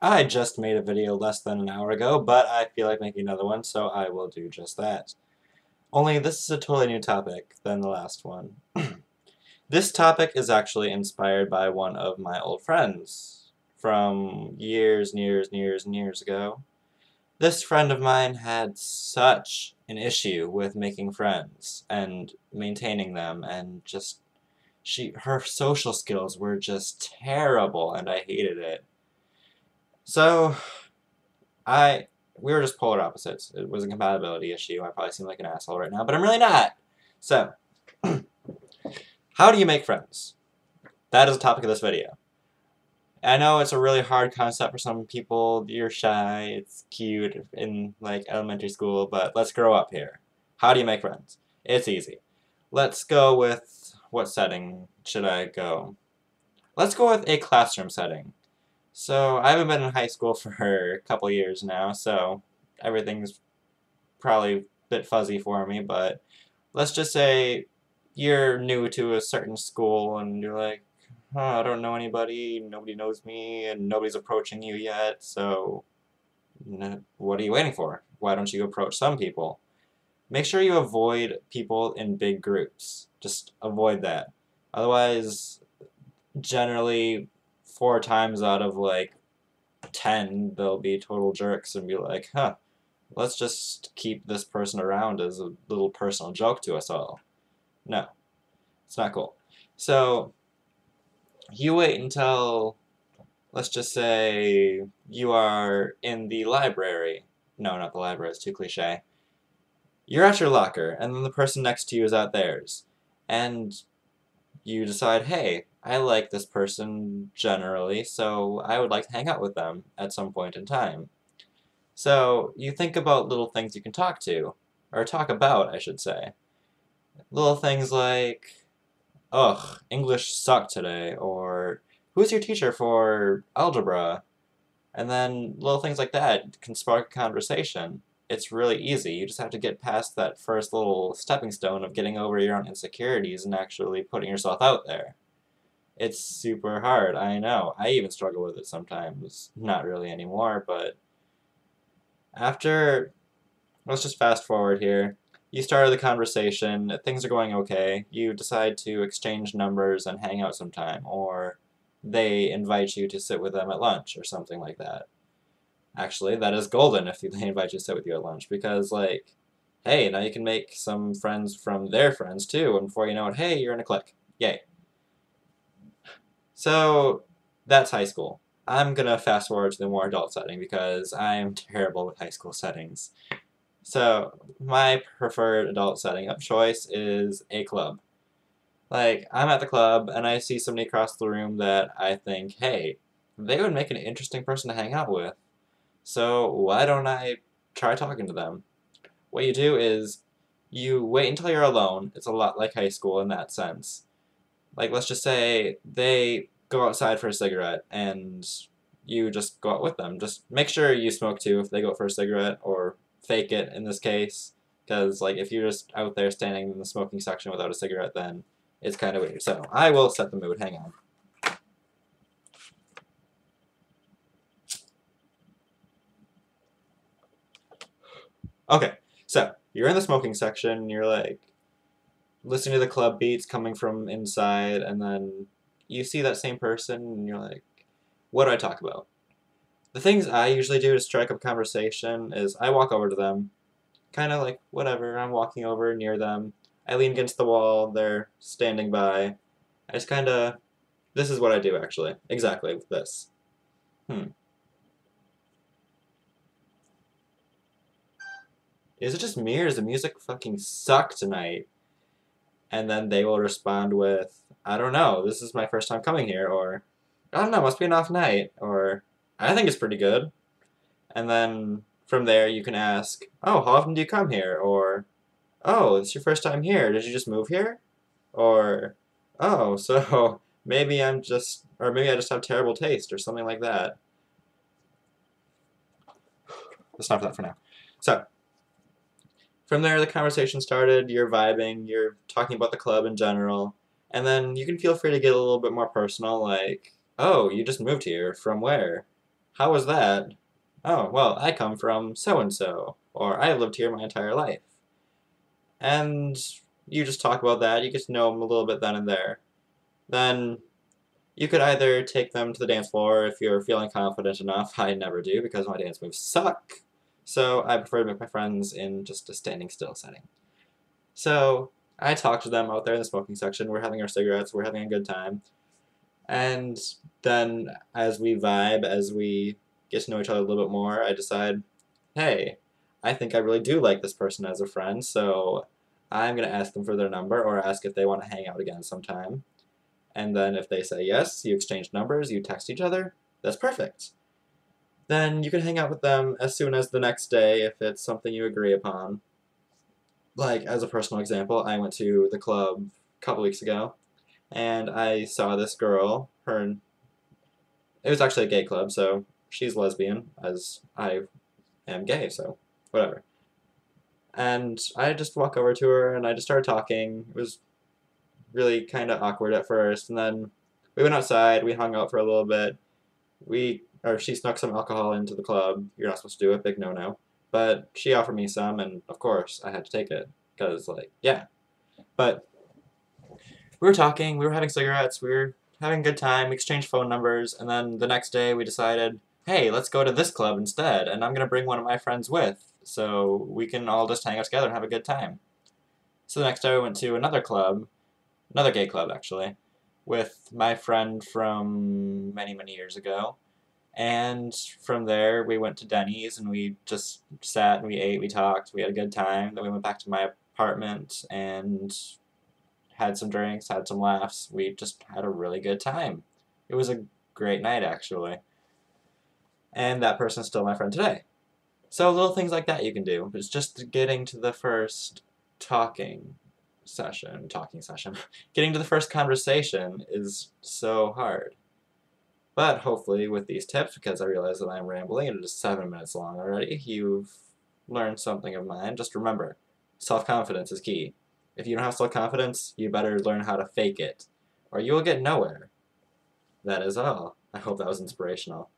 I just made a video less than an hour ago, but I feel like making another one, so I will do just that. Only this is a totally new topic than the last one. This topic is actually inspired by one of my old friends from years and years and years and years ago. This friend of mine had such an issue with making friends and maintaining them, and just her social skills were just terrible, and I hated it. So I we were just polar opposites. It was a compatibility issue. I probably seem like an asshole right now, but I'm really not. So, how do you make friends? That is the topic of this video. I know it's a really hard concept for some people. You're shy, it's cute in like elementary school, but let's grow up here. How do you make friends? It's easy. Let's go with what setting should I go? Let's go with a classroom setting. So I haven't been in high school for a couple years now, so everything's probably a bit fuzzy for me, but let's just say you're new to a certain school and you're like, oh, I don't know anybody, nobody knows me, and nobody's approaching you yet, so what are you waiting for? Why don't you approach some people? Make sure you avoid people in big groups. Just avoid that. Otherwise, generally, 4 times out of like 10, they'll be total jerks and be like, huh, let's just keep this person around as a little personal joke to us all. No, it's not cool. So you wait until, let's just say, you are in the library. No, not the library, it's too cliche. You're at your locker, and then the person next to you is at theirs. And you decide, hey, I like this person generally, so I would like to hang out with them at some point in time. So you think about little things you can talk to, or talk about, I should say. Little things like, ugh, English sucked today, or who's your teacher for algebra? And then little things like that can spark a conversation. It's really easy. You just have to get past that first little stepping stone of getting over your own insecurities and actually putting yourself out there. It's super hard, I know. I even struggle with it sometimes. Not really anymore, but after, let's just fast forward here. You started the conversation, things are going okay. You decide to exchange numbers and hang out sometime, or they invite you to sit with them at lunch or something like that. Actually, that is golden if they invite you to sit with you at lunch because, like, hey, now you can make some friends from their friends too, and before you know it, hey, you're in a clique. Yay. So, that's high school. I'm gonna fast forward to the more adult setting because I am terrible with high school settings. So, my preferred adult setting of choice is a club. Like, I'm at the club and I see somebody across the room that I think, hey, they would make an interesting person to hang out with. So, why don't I try talking to them? What you do is you wait until you're alone. It's a lot like high school in that sense. Like, let's just say they go outside for a cigarette and you just go out with them. Just make sure you smoke too if they go for a cigarette, or fake it in this case. Because, like, if you're just out there standing in the smoking section without a cigarette, then it's kind of weird. So, I will set the mood. Hang on. Okay, so you're in the smoking section, you're like listening to the club beats coming from inside, and then you see that same person, and you're like, what do I talk about? The things I usually do to strike up conversation is I walk over to them, kind of like, whatever, I'm walking over near them. I lean against the wall, they're standing by. I just kind of, this is what I do actually. Exactly, with this. Hmm. Is it just me or does the music fucking suck tonight? And then they will respond with, I don't know, this is my first time coming here, or I don't know, must be an off night, or I think it's pretty good. And then from there you can ask, oh, how often do you come here? Or, oh, it's your first time here, did you just move here? Or, oh, so maybe I'm just, or maybe I just have terrible taste, or something like that. That's not for that for now. So, from there, the conversation started, you're vibing, you're talking about the club in general, and then you can feel free to get a little bit more personal, like, oh, you just moved here, from where? how was that? Oh, well, I come from so-and-so, or I lived here my entire life. And you just talk about that, you get to know them a little bit then and there. Then you could either take them to the dance floor if you're feeling confident enough. I never do because my dance moves suck. So I prefer to make my friends in just a standing still setting. So I talk to them out there in the smoking section. We're having our cigarettes, we're having a good time. And then as we vibe, as we get to know each other a little bit more, I decide, hey, I think I really do like this person as a friend, so I'm going to ask them for their number or ask if they want to hang out again sometime. And then if they say yes, you exchange numbers, you text each other, that's perfect. Then you can hang out with them as soon as the next day if it's something you agree upon. Like, as a personal example, I went to the club a couple weeks ago, and I saw this girl, it was actually a gay club, so she's lesbian, as I am gay, so whatever. And I just walk over to her and I just started talking. It was really kind of awkward at first, and then we went outside, we hung out for a little bit. She snuck some alcohol into the club. You're not supposed to do it, big no-no. But she offered me some, and of course I had to take it, because, like, yeah. But we were talking, we were having cigarettes, we were having a good time, we exchanged phone numbers, and then the next day we decided, hey, let's go to this club instead, and I'm going to bring one of my friends with, so we can all just hang out together and have a good time. So the next day we went to another club, another gay club actually, with my friend from many, many years ago. And from there we went to Denny's and we just sat and we ate, we talked, we had a good time. Then we went back to my apartment and had some drinks, had some laughs. We just had a really good time. It was a great night actually. And that person is still my friend today. So little things like that you can do. It's just getting to the first talking session. Getting to the first conversation is so hard. But hopefully with these tips, because I realize that I'm rambling and it is 7 minutes long already, you've learned something of mine. Just remember, self-confidence is key. If you don't have self-confidence, you better learn how to fake it, or you will get nowhere. That is all. I hope that was inspirational.